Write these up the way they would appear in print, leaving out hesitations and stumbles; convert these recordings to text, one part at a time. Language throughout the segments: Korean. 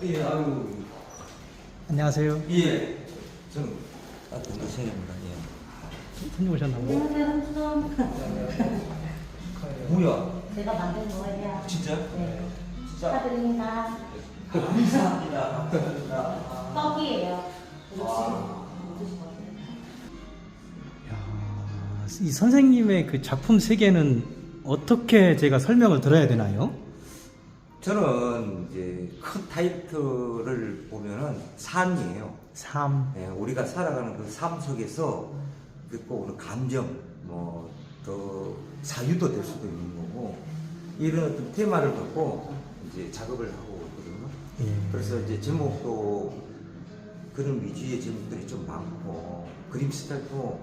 예, 아유. 안녕하세요. 예. 저는 동생입니다. 예. 손님 오셨나요? 안녕하세요, 삼촌. 뭐야? 제가 만든 거예요. 진짜? 네. 진짜? 축하드립니다. 감사합니다. 감사합니다. 떡이에요. 아. 야, 이 선생님의 그 작품 세계는 어떻게 제가 설명을 들어야 되나요? 저는 이제 큰 타이틀을 보면은 삶이에요. 삶. 예, 우리가 살아가는 그 삶 속에서 꼭 오는 감정, 뭐, 또 사유도 될 수도 있는 거고, 이런 어떤 테마를 갖고 이제 작업을 하고 있거든요. 예. 그래서 이제 제목도 그런 위주의 제목들이 좀 많고, 그림 스타일도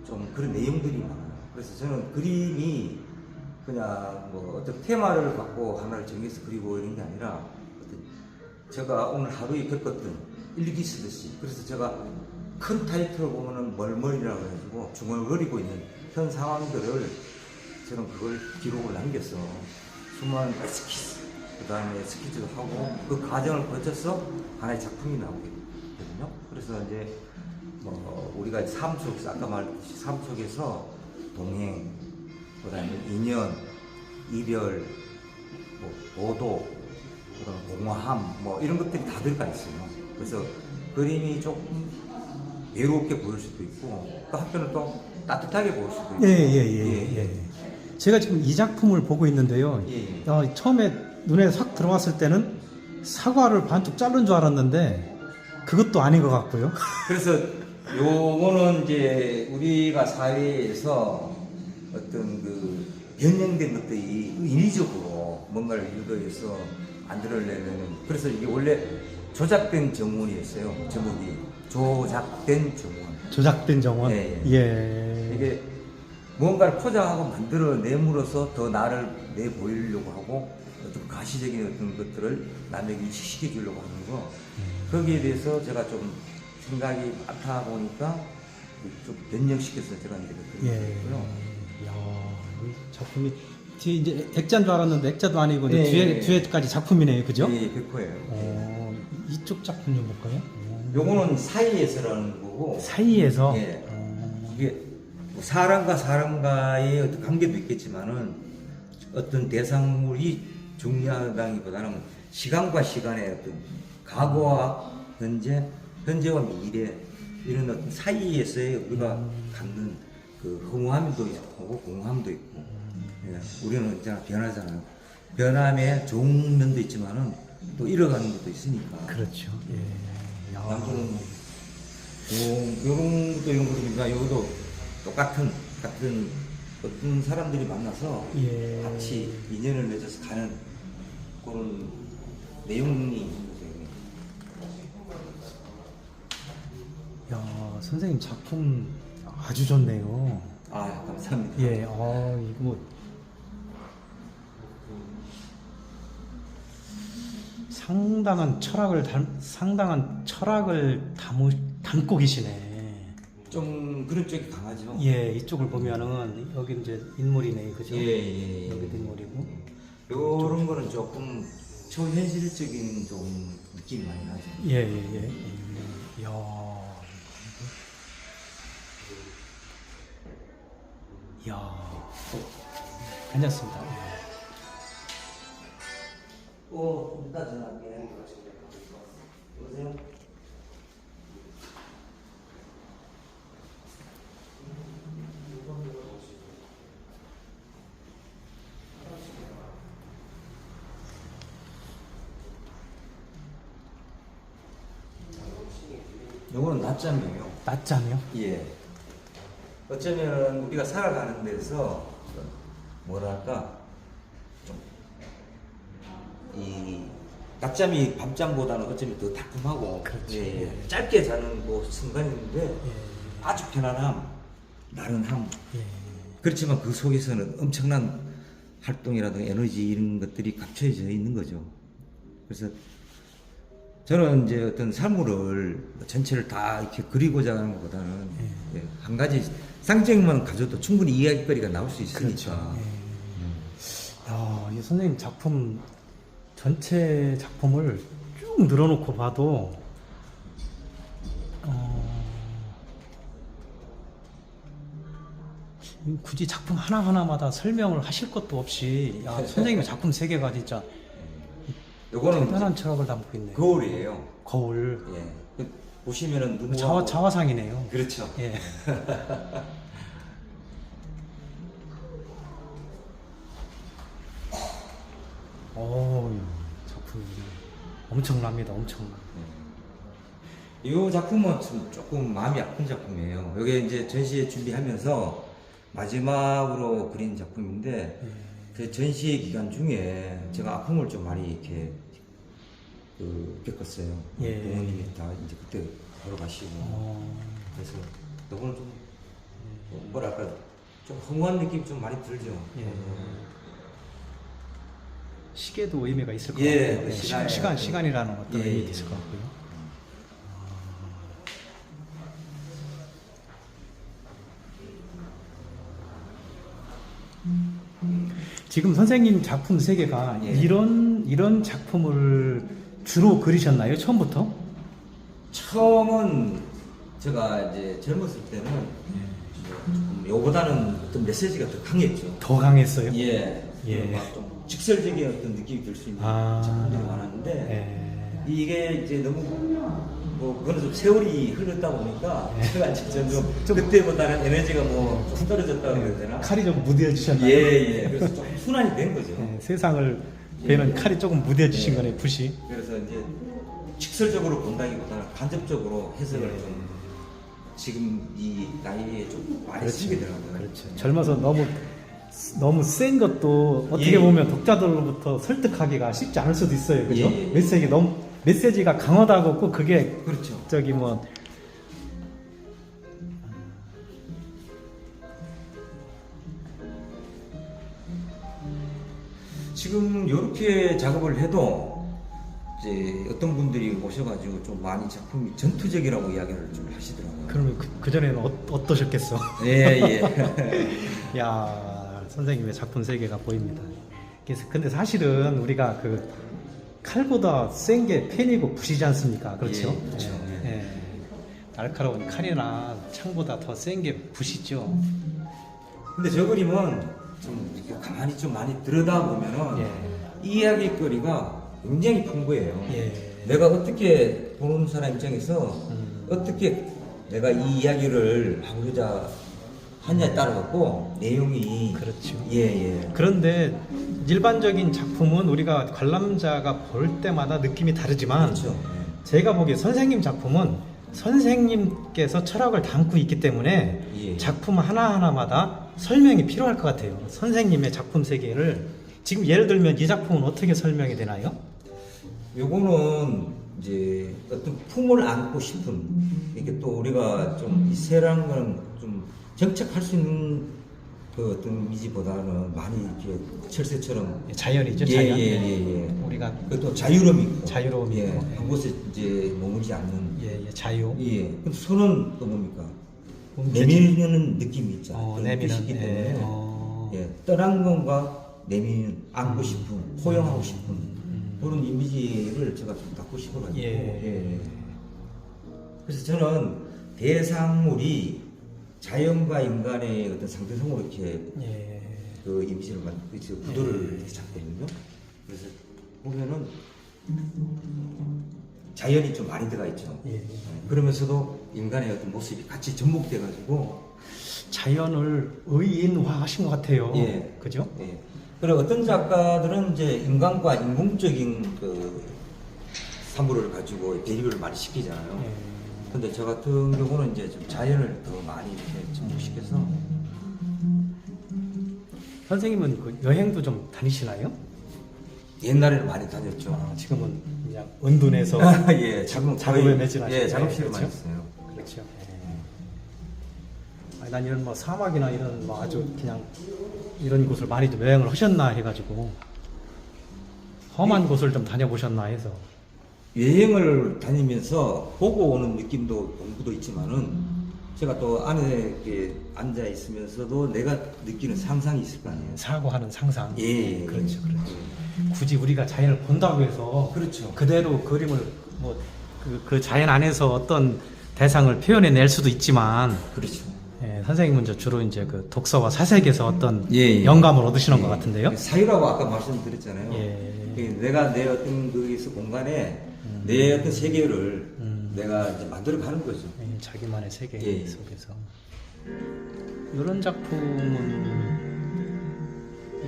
좀 그런 내용들이 많아요. 그래서 저는 그림이 그냥 뭐 어떤 테마를 갖고 하나를 정해서 그리고 이런 게 아니라 어떤 제가 오늘 하루에 겪었던 일기 쓰듯이, 그래서 제가 큰 타이틀을 보면은 멀멀이라고 해가지고 중얼거리고 있는 현 상황들을 저는 그걸 기록을 남겼어. 수많은 스키즈, 그 다음에 스키즈도 하고 그 과정을 거쳐서 하나의 작품이 나오거든요. 그래서 이제 뭐 우리가 삶 속에서 아까 말했듯이 삶 속에서 동행, 그 다음에 인연, 이별, 뭐 보도, 그다음 공허함, 뭐 이런 것들이 다 들어가 있어요. 그래서 그림이 조금 외롭게 보일 수도 있고, 또 한편은 또 따뜻하게 보일 수도 있고. 예. 제가 지금 이 작품을 보고 있는데요. 예. 처음에 눈에 싹 들어왔을 때는 사과를 반쪽 자른 줄 알았는데 그것도 아닌 것 같고요. 그래서 요거는 이제 우리가 사회에서 어떤 그 변형된 것들이 인위적으로 뭔가를 유도해서 만들어내는, 그래서 이게 원래 조작된 정원이었어요. 제목이 조작된 정원. 조작된 정원. 예. 예. 이게 뭔가를 포장하고 만들어 내므로써 더 나를 내 보이려고 하고 어떤 가시적인 어떤 것들을 남에게 인식시켜 주려고 하는 거, 거기에 대해서 제가 좀 생각이 많다 보니까 좀 변형시켜서 제가 이제 그리고 예. 야, 이 작품이 뒤에 이제 액자인 줄 알았는데 액자도 아니고 이제 예. 뒤에까지 작품이네요, 그죠? 예, 100%예요. 이쪽 작품 좀 볼까요? 요거는 사이에서라는 거고, 사이에서. 예. 이게 뭐 사람과 사람과의 어떤 관계도 있겠지만은 어떤 대상물이 중요하다기보다는 시간과 시간의 어떤 과거와 현재, 현재와 미래, 이런 어떤 사이에서의 우리가 갖는 그 허무함도 있고 공허함도 있고, 예. 우리는 이제 변하잖아요. 변함에 좋은 면도 있지만은 또 잃어가는 것도 있으니까. 그렇죠. 예. 야. 남편은 요런 것도 이런 것들이니까 요것도 똑같은 어떤 사람들이 만나서 예. 같이 인연을 맺어서 가는 그런 내용이 있는 거죠. 야, 선생님 작품 아주 좋네요. 아, 감사합니다. 예. 이거 뭐 상당한 철학을 담고 계시네. 좀 그런 쪽이 강하죠. 예, 이쪽을 보면은 여기 이제 인물이네, 그죠? 예. 여기도 인물이고. 요런 거는 조금 초현실적인 좀 느낌이 많이 나죠. 예. 야, 괜찮습니다. 이따 전화할게. 여보세요? 요거는 낮잠이에요. 낮잠이요? 예. 어쩌면 우리가 살아가는 데서 뭐랄까 좀 이 낮잠이 밤잠보다는 어쩌면 더 달콤하고, 그렇죠. 예, 짧게 자는 그 순간인데 예. 아주 편안함, 나른함. 예. 그렇지만 그 속에서는 엄청난 활동이라든가 에너지 이런 것들이 감춰져 있는 거죠. 그래서 저는 이제 어떤 사물을 전체를 다 이렇게 그리고자 하는 것보다는 예, 한 가지 상징만 가져도 충분히 이야기거리가 나올 수 있으니까. 야, 이 선생님 작품 전체 작품을 쭉 쭉 늘어놓고 봐도 굳이 작품 하나하나마다 설명을 하실 것도 없이 야, 선생님의 작품 세계가 진짜 요거는 대단한 이제 철학을 담고 있네요. 거울이에요. 거울. 예. 보시면은 누구하고 자화상이네요. 그렇죠. 예. 작품이 엄청납니다. 엄청나. 이 작품은 조금 마음이 아픈 작품이에요. 이게 이제 전시회 준비하면서 마지막으로 그린 작품인데 그 전시회 기간 중에 제가 아픔을 좀 많이 이렇게 겪었어요. 예. 부모님이 다 이제 그때 돌아가시고 그래서 이거는 좀 뭐랄까 좀 허무한 느낌이 좀 많이 들죠. 예. 시계도 의미가 있을 것 예, 같고요. 시간이라는 어떤 예, 의미도 예. 있을 것 같고요. 지금 선생님 작품 세계가 예. 이런 작품을 주로 그리셨나요? 처음부터? 처음은 제가 이제 젊었을 때는 조금 요보다는 어떤 메시지가 더 강했죠. 더 강했어요? 예. 예. 막좀 직설적인 어떤 느낌이 들 수 있는 아. 작품들이 많았는데 예. 이게 이제 너무 그거는 좀 세월이 흘렀다 보니까 예. 제가 진짜 좀 그때보다는 에너지가 뭐좀 떨어졌다고 해야 되나? 칼이 좀 무뎌지셨나요? 예. 그래서 좀 순환이 된 거죠. 예, 세상을 베는 칼이 조금 무뎌지신 거네, 붓이. 그래서 이제 직설적으로 본다기보다는 간접적으로 해석을 예. 좀 지금 이 나이에 좀 많이 그렇죠. 쓰게 되더라고요. 그렇죠. 젊어서 너무 센 것도 어떻게 예. 보면 독자들로부터 설득하기가 쉽지 않을 수도 있어요. 그죠? 예. 메시지가 강하다고 꼭 그게 그렇죠. 저기 뭐 지금 이렇게 작업을 해도 이제 어떤 분들이 오셔가지고 좀 많이 작품이 전투적이라고 이야기를 좀 하시더라고요. 그러면 그 전에는 어떠셨겠어? 예. 야, 선생님의 작품 세계가 보입니다. 그래서 근데 사실은 우리가 그 칼보다 센 게 펜이고 붓이지 않습니까? 그렇죠? 예, 그렇죠. 예. 날카로운 칼이나 창보다 더 센 게 붓이죠. 근데 저 그림은 좀 이렇게 가만히 좀 많이 들여다보면은 예. 이야기거리가 굉장히 풍부해요. 예. 내가 어떻게 보는 사람 입장에서 어떻게 내가 이 이야기를 하고자 하냐에 따라 갖고 내용이 그렇죠. 예. 그런데 일반적인 작품은 우리가 관람자가 볼 때마다 느낌이 다르지만 그렇죠. 제가 보기에 선생님 작품은 선생님께서 철학을 담고 있기 때문에 예. 작품 하나하나마다 설명이 필요할 것 같아요. 선생님의 작품 세계를 지금 예를 들면 이 작품은 어떻게 설명이 되나요? 요거는 이제 어떤 품을 안고 싶은 이렇게 또 우리가 좀 이 새라는 거는 좀 정착할 수 있는 그 어떤 이미지보다는 많이 이렇게 철새처럼 자연이죠, 자연. 예. 우리가 그또 자유로움이 있고 자유로움이 예. 있고. 한 곳에 이제 머물지 않는 자유. 예. 근데 손은 또 뭡니까? 움켜쥐- 내미는 느낌이 있잖아요. 그런 내미는. 뜻이기 때문에 예. 예. 떠난 건가 내미는 안고 싶은 포용하고 싶은 그런 이미지를 제가 좀 갖고 싶어가지고 예. 그래서 저는 대상물이 자연과 인간의 어떤 상대성으로 이렇게 예. 그 이미지를 만들고 구도를 이렇게 잡거든요. 그래서 보면은 자연이 좀 많이 들어가 있죠. 예. 그러면서도 인간의 어떤 모습이 같이 접목돼가지고 자연을 의인화하신 것 같아요. 예. 그죠? 예. 그리고 어떤 작가들은 이제 인간과 인공적인 그 사물을 가지고 대립을 많이 시키잖아요. 예. 근데 저 같은 경우는 이제 좀 자연을 더 많이 이렇게 접목시켜서 선생님은 그 여행도 좀 다니시나요? 옛날에는 많이 다녔죠. 지금은 그냥 은둔해서 예, 지금 작업에 거의- 매진하시고 예, 작업실을 많이 했어요. 그렇죠. 아니, 난 이런 뭐 사막이나 이런 뭐 아주 그냥 이런 곳을 많이 좀 여행을 하셨나 해가지고 험한 곳을 좀 다녀보셨나 해서. 여행을 다니면서 보고 오는 느낌도 공부도 있지만은 제가 또 안에 이렇게 앉아 있으면서도 내가 느끼는 상상이 있을 거 아니에요. 사고하는 상상. 예, 그렇죠, 그렇죠. 굳이 우리가 자연을 본다고 해서 그렇죠. 그대로 그림을 뭐 그 자연 안에서 어떤 대상을 표현해낼 수도 있지만, 그렇죠. 예, 선생님은 주로 이제 그 독서와 사색에서 어떤 예, 예. 영감을 얻으시는 것 예. 같은데요. 사유라고 아까 말씀드렸잖아요. 예. 내가 내 어떤 거기서 공간에 내 어떤 세계를 내가 이제 만들어가는 거죠. 예, 자기만의 세계 예. 속에서. 이런 작품은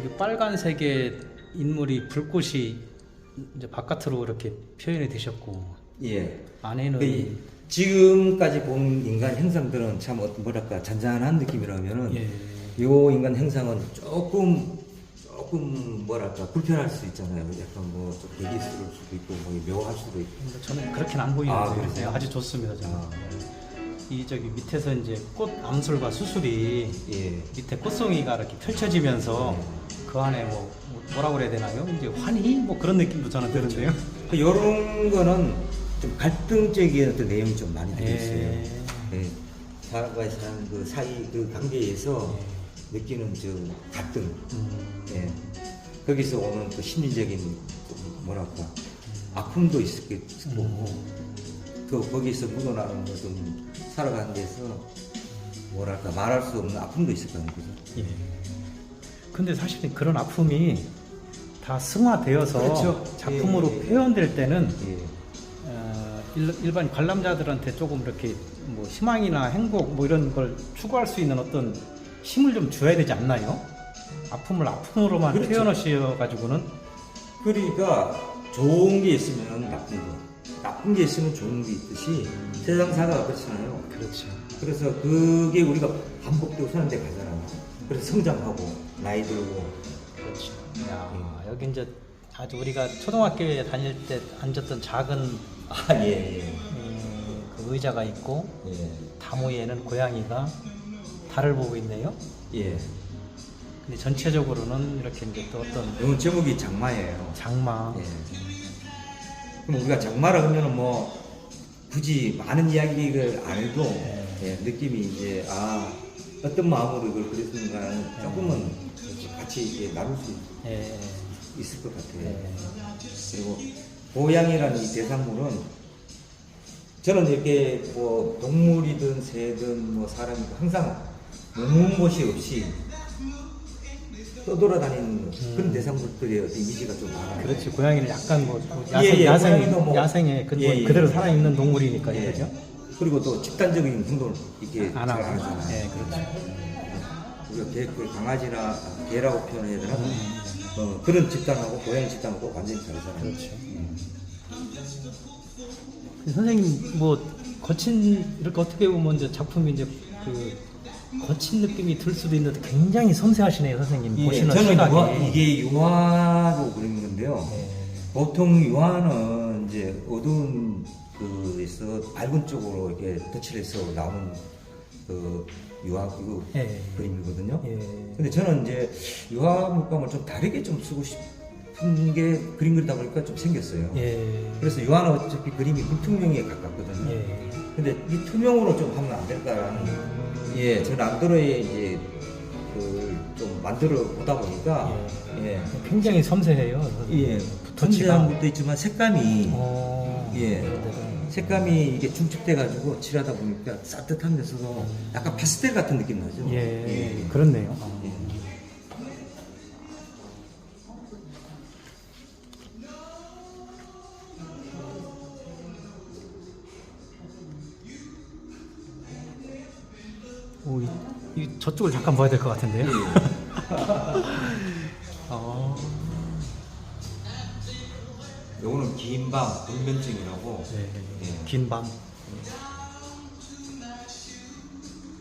이게 빨간색의 인물이 불꽃이 이제 바깥으로 이렇게 표현이 되셨고, 예. 안에는 그 지금까지 본 인간 형상들은 참 어떤 뭐랄까 잔잔한 느낌이라면은 예. 요 인간 형상은 조금 뭐랄까 불편할 수 있잖아요. 약간 뭐좀 대기스러울 수도 있고 뭐 묘할 수도 있고. 근데 저는 그렇게는 안 보이는데 아, 그러세요? 아주 좋습니다. 저는. 아. 이 저기 밑에서 이제 꽃 암술과 수술이 예. 밑에 꽃송이가 이렇게 펼쳐지면서 그 안에 뭐라고 그래야 되나요? 이제 환희 뭐 그런 느낌도 저는 드는데요. 요런 거는 좀 갈등적인 어떤 내용이 좀 많이 들어있어요. 예. 사람과의 사람 그 사이 그 관계에서 느끼는 저 갈등. 예. 거기서 오는 그 심리적인 뭐랄까 아픔도 있었겠고 또 거기서 묻어나는 어떤 살아가는 데서 뭐랄까 말할 수 없는 아픔도 있을 거는 거죠. 예. 근데 사실은 그런 아픔이 다 승화되어서 그렇죠. 작품으로 예, 예. 표현될 때는 예. 일반 관람자들한테 조금 이렇게 뭐 희망이나 행복 뭐 이런 걸 추구할 수 있는 어떤 힘을 좀 줘야 되지 않나요? 아픔을 아픔으로만 그렇죠. 표현하셔 가지고는 그러니까 좋은 게 있으면 나쁜 거, 나쁜 게 있으면 좋은 게 있듯이 세상 사가 그렇잖아요. 그렇죠. 그래서 그게 우리가 반복되고 사는 데 가잖아요. 그래서 성장하고 나이 들고. 그렇죠. 야, 여기 이제 아주 우리가 초등학교에 다닐 때 앉았던 작은 아, 예, 그 의자가 있고 예. 다무 위에는 고양이가 달을 보고 있네요. 예. 근데 전체적으로는 이렇게 이제 또 어떤 이건 제목이 장마예요. 장마, 예. 그럼 우리가 장마라 하면은 뭐 굳이 많은 이야기를 안 해도 예, 느낌이 이제 어떤 마음으로 이걸 그렸는가 조금은 같이 이렇게 나눌 수 예, 있을 것 같아요. 예. 그리고 고양이라는 이 대상물은 저는 이렇게 뭐 동물이든 새든 뭐 사람이든 항상 머문 곳이 없이 떠돌아다니는 그런 대상물들의 어떤 이미지가 좀 많아요. 그렇지. 고양이는 약간 뭐 예, 고양이도 뭐- 야생에 그대로 살아있는 동물이니까 예. 그죠? 그리고 또 집단적인 행동을 이렇게 안 잘 하고. 안 하잖아요. 예, 그렇죠. 우리가 그 강아지나 개라고 표현해야 되나? 그런 집단하고 고양이 집단하고 완전히 다르잖아요. 그렇죠. 선생님 뭐 거친 이렇게 어떻게 보면 이제 작품이 이제 그 거친 느낌이 들 수도 있는데 굉장히 섬세하시네요, 선생님. 예, 보시는 저는 시각이. 이게 유화로 그린 건데요. 예. 보통 유화는 이제 어두운 그에서 밝은 쪽으로 이렇게 덧칠해서 나오는 그 유화 예. 그림이거든요. 예. 근데 저는 이제 유화 물감을 좀 다르게 좀 쓰고 싶은 게 그림 그리다 보니까 좀 생겼어요. 예. 그래서 유화는 어차피 그림이 불투명에 가깝거든요. 예. 근데 이 투명으로 좀 하면 안 될까라는 저 란도로에 이제 그 좀 만들어 보다 보니까 굉장히 섬세해요. 섬세한 것도 있지만 색감이 예. 색감이 이게 중첩돼 가지고 칠하다 보니까 따뜻하면서도 약간 파스텔 같은 느낌 나죠. 예. 그렇네요. 예. 오, 저쪽을 잠깐 봐야 될 것 같은데요. 예. 요거는 긴 밤 불면증이라고. 예. 긴 밤.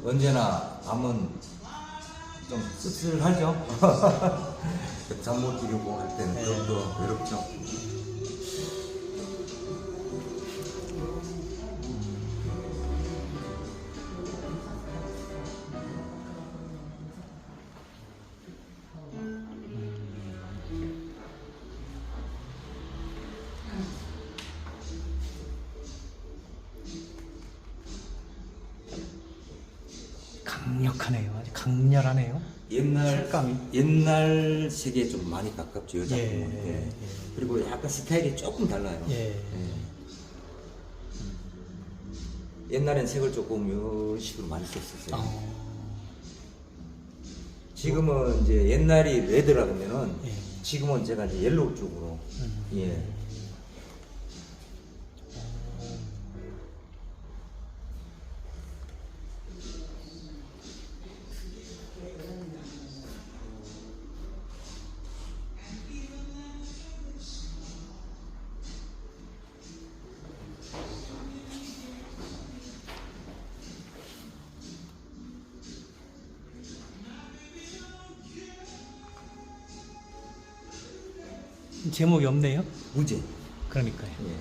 언제나 밤은 좀 씁쓸하죠. 잠 못 이루고 할 때는 그것도 외롭죠. 강력하네요. 아주 강렬하네요. 색감이. 옛날 색에 좀 많이 가깝죠, 이 예, 작품은. 예. 그리고 약간 스타일이 조금 달라요. 예. 옛날엔 색을 조금 이런 식으로 많이 썼었어요. 어, 지금은 이제 옛날이 레드라 그러면은 예. 지금은 제가 이제 옐로우 쪽으로. 예. 제목이 없네요. 무제. 그러니까요. 예.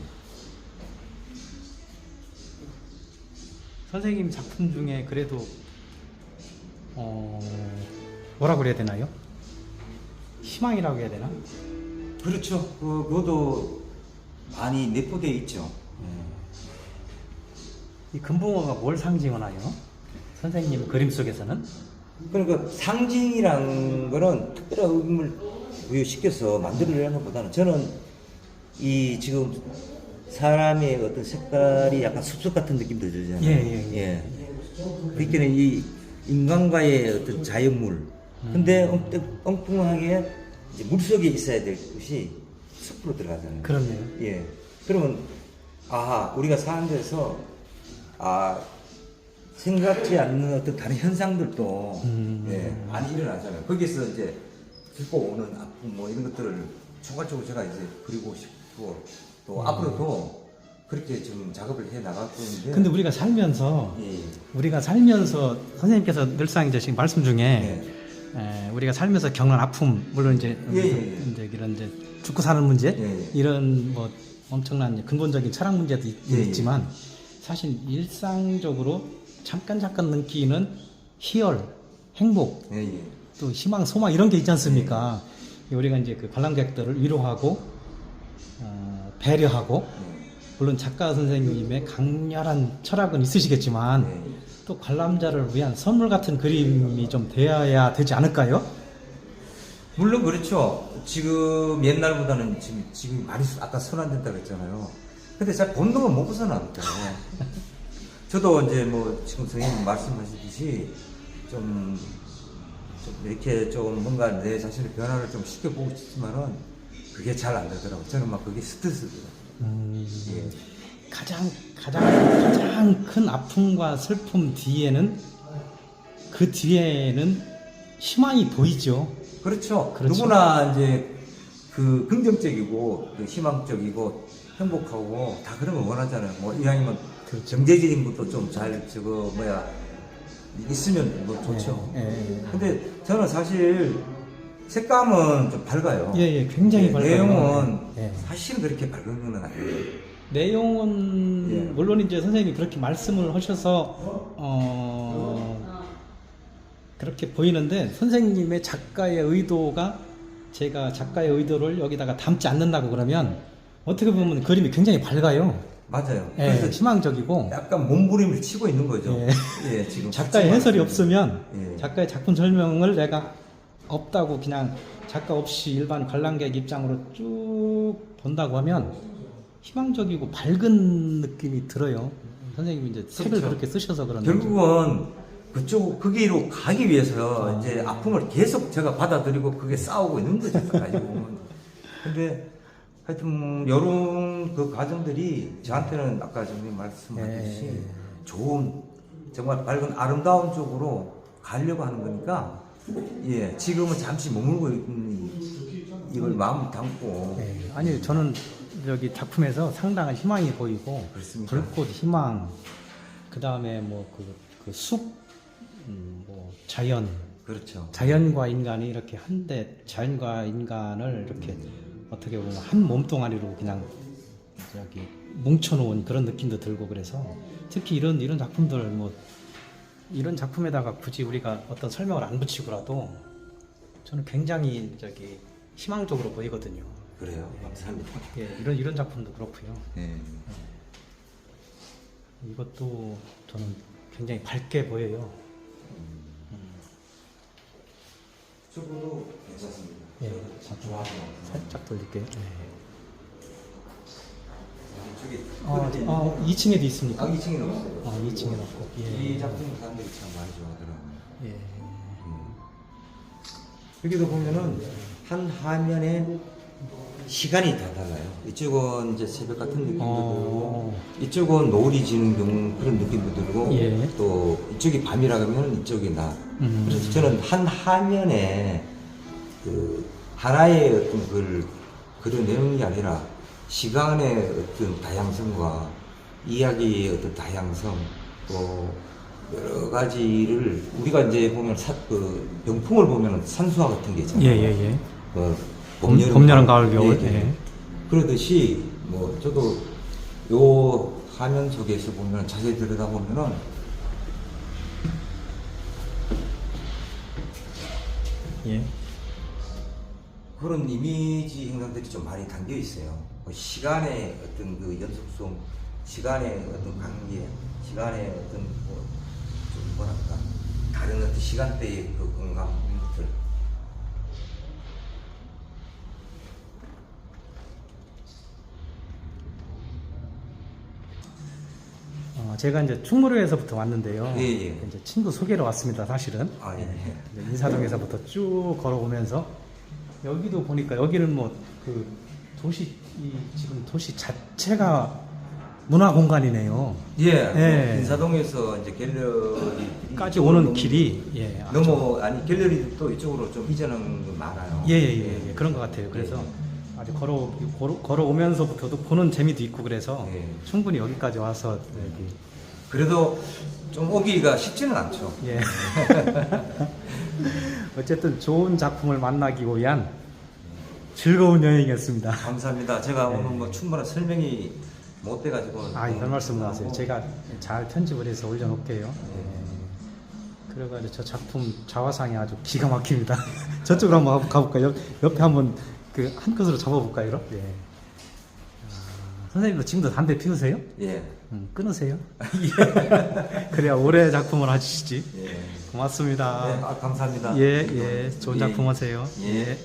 선생님 작품 중에 그래도 뭐라 그래야 되나요? 희망이라고 해야 되나? 그렇죠. 그것도 많이 내포되어 있죠. 이 금붕어가 뭘 상징하나요? 선생님 그림 속에서는? 그러니까 상징이란 거는 특별한 의미를 부여시켜서 만들려는 것보다는 저는 이 지금 사람의 어떤 색깔이 약간 숲속 같은 느낌도 들잖아요. 예. 그러니까 이 인간과의 어떤 자연물. 근데 엉뚱하게 이제 물속에 있어야 될 것이 숲으로 들어가잖아요. 그렇네요. 예. 그러면 우리가 사는 데서 생각지 않는 어떤 다른 현상들도 많이 일어나잖아요. 거기서 이제 듣고 오는 아픔 뭐 이런 것들을 총괄적으로 제가 이제 그리고 싶고 또 앞으로도 그렇게 좀 작업을 해 나가고 있는데. 근데 우리가 살면서 선생님께서 늘상 이제 지금 말씀 중에 우리가 살면서 겪는 아픔 물론 이제 이제 이런 이제 죽고 사는 문제 이런 뭐 엄청난 근본적인 철학 문제도 있지만 사실 일상적으로 잠깐 느끼는 희열, 행복, 또 희망, 소망 이런 게 있지 않습니까? 우리가 이제 그 관람객들을 위로하고 배려하고 물론 작가 선생님의 강렬한 철학은 있으시겠지만 또 관람자를 위한 선물 같은 그림이 좀 되어야 되지 않을까요? 물론 그렇죠. 지금 옛날보다는 지금 많이 아까 선안된다고 했잖아요. 근데 잘 본능은 못 벗어나니까. 저도 이제 뭐 지금 선생님 말씀하시듯이 좀 이렇게 좀 뭔가 내 자신의 변화를 좀 시켜보고 싶지만은 그게 잘 안 되더라고요. 저는 막 그게 스트레스더라고요. 예. 가장 큰 아픔과 슬픔 뒤에는 희망이 보이죠. 그렇죠. 누구나 이제 그 긍정적이고 그 희망적이고 행복하고 다 그런 걸 원하잖아요. 뭐 이왕이면 경제적인 것도 좀 잘 있으면 뭐 좋죠. 근데 저는 사실 색감은 좀 밝아요. 굉장히 밝아요. 내용은 사실은 그렇게 밝은 건 아니에요. 내용은 물론 이제 선생님이 그렇게 말씀을 하셔서 그렇게 보이는데 선생님의 작가의 의도가 제가 작가의 의도를 여기다가 담지 않는다고 그러면 어떻게 보면 그림이 굉장히 밝아요. 맞아요. 그래서 희망적이고 약간 몸부림을 치고 있는 거죠. 지금 작가의 해설이 없으면 작가의 작품 설명을 내가 없다고 그냥 작가 없이 일반 관람객 입장으로 쭉 본다고 하면 희망적이고 밝은 느낌이 들어요. 선생님이 이제 색을 그렇게 쓰셔서 그런데 결국은 거기로 가기 위해서 이제 아픔을 계속 제가 받아들이고 그게 싸우고 있는 거죠. 가지고. 근데 하여튼 이런 그 과정들이 저한테는 아까 선생님 말씀하셨듯이 좋은 정말 밝은 아름다운 쪽으로 가려고 하는 거니까 지금은 잠시 머물고 있는 이걸 마음 담고 아니 저는 여기 작품에서 상당한 희망이 보이고 그렇습니까? 불꽃 희망 그 다음에 뭐 그 숲 뭐 자연 그렇죠. 자연과 인간이 이렇게 한데 자연과 인간을 이렇게 어떻게 보면 한 몸뚱아리로 그냥 저기 뭉쳐놓은 그런 느낌도 들고 그래서 특히 이런 작품들 뭐 이런 작품에다가 굳이 우리가 어떤 설명을 안 붙이고라도 저는 굉장히 저기 희망적으로 보이거든요. 그래요. 감사합니다. 이런 작품도 그렇고요. 이것도 저는 굉장히 밝게 보여요. 저거도 괜찮습니다. 예. 좋아하는 살짝 돌릴게요. 저기 2층에도 있습니까? 2층에는 없어요. 2층에는 없고. 예. 이 작품 사람들이 참 많이 좋아하더라고요. 예. 여기도 보면은 한 화면에 시간이 다 달라요. 이쪽은 이제 새벽 같은 느낌도 들고, 이쪽은 노을이 지는 경우 그런 느낌도 들고, 예. 또 이쪽이 밤이라 그러면 이쪽이 낮. 그래서 저는 한 화면에 그 하나의 어떤 그런 내용이 아니라 시간의 어떤 다양성과 이야기의 어떤 다양성, 또 여러 가지를 우리가 이제 보면 병풍을 보면 산수화 같은 게 있잖아요. 예. 봄, 여름, 가을, 겨울. 예. 예. 그러듯이 뭐 저도 요 화면 속에서 보면 자세히 들여다 보면은 예. 그런 이미지 행동들이 좀 많이 담겨 있어요. 시간의 어떤 그 연속성, 시간의 어떤 관계, 시간의 어떤 좀 뭐랄까 다른 어떤 시간대의 그 공감 이런 것들. 제가 이제 충무로에서부터 왔는데요. 예. 이제 친구 소개로 왔습니다, 사실은. 예. 이제 인사동에서부터 쭉 걸어오면서 여기도 보니까 여기는 뭐 그 지금 도시 자체가 문화 공간이네요. 예. 인사동에서 이제 갤러리까지 오는 길이 갤러리도 또 이쪽으로 좀 이전한 게 많아요. 예. 그런 것 같아요. 그래서 아주 걸어오면서부터도 보는 재미도 있고 그래서 충분히 여기까지 와서 여기. 그래도 좀 오기가 쉽지는 않죠. 예. 어쨌든 좋은 작품을 만나기 위한 즐거운 여행이었습니다. 감사합니다. 제가 오늘 뭐 충분한 설명이 못 돼가지고. 별 말씀 하세요. 제가 잘 편집을 해서 올려놓을게요. 그래가지고 저 작품 자화상이 아주 기가 막힙니다. 저쪽으로 한번 가볼까요? 옆에 한번 한 컷으로 잡아볼까요? 이렇게. 선생님도 지금도 담배 피우세요? 예. 끊으세요. 그래야 올해 작품을 하시지. 예. 고맙습니다. 네, 감사합니다. 예. 좋은 작품 하세요. 예.